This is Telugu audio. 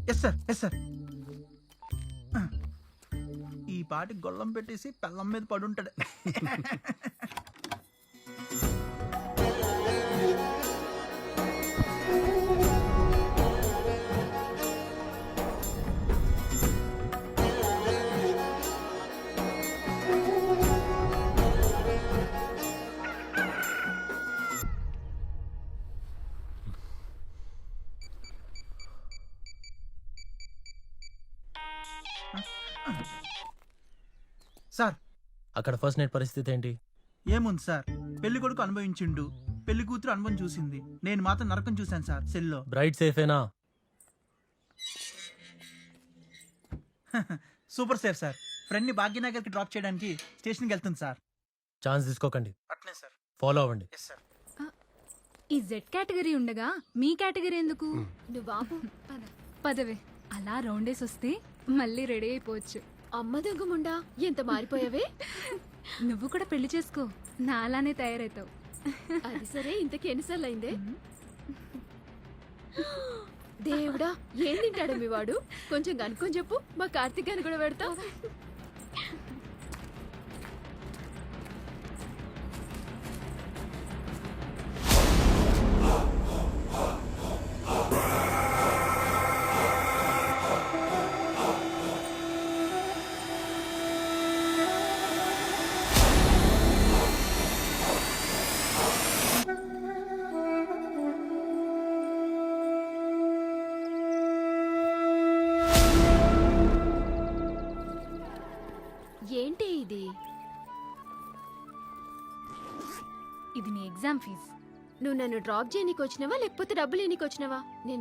Yes sir yes sir. ఈ పాటి గొల్లం పెట్టేసి పెళ్ళం మీద పడుంటాడు. సార్ అక్కడ ఫస్ట్ నైట్ పరిస్థితి ఏంటి? ఏముంది సార్, పెళ్లి కొడుకు అనుభవించిండు, పెళ్లి కూతురు అనుభవం చూసింది, నేను మాత్రం నరకం చూశాను సార్ సెల్లో. బ్రైట్ సేఫేనా? Super safe sir. ఫ్రెండ్ ని భాగ్యనగర్ కి డ్రాప్ చేయడానికి స్టేషన్ కి వెళ్తుంది సార్. ఛాన్స్ తీసుకోకండి, అట్లే సార్. ఫాలో అవ్వండి. Yes sir. ఈ జెడ్ కేటగిరీ ఉండగా మీ కేటగిరీ ఎందుకు? నువ్వు బాబు పదవే, అలా రౌండేసి వస్తే మళ్ళీ రెడీ అయిపోవచ్చు. అమ్మ దొంగముండా ఎంత మారిపోయావే. నువ్వు కూడా పెళ్లి చేసుకో, నా అలానే తయారవుతావు. అది సరే, ఇంతకి ఎన్నిసార్లు అయిందే? దేవుడా, ఏం తింటాడు మీ వాడు? కొంచెం కనుక్కొని చెప్పు, మా కార్తీక్ గారిని కూడా పెడతావు. ఏంటి ఇది? ఇది నీ ఎగ్జామ్ ఫీజు. నువ్వు నన్ను డ్రాప్ చేయనీకి వచ్చినావా లేకపోతే డబ్బులు ఎన్నికి వచ్చినావా? నేను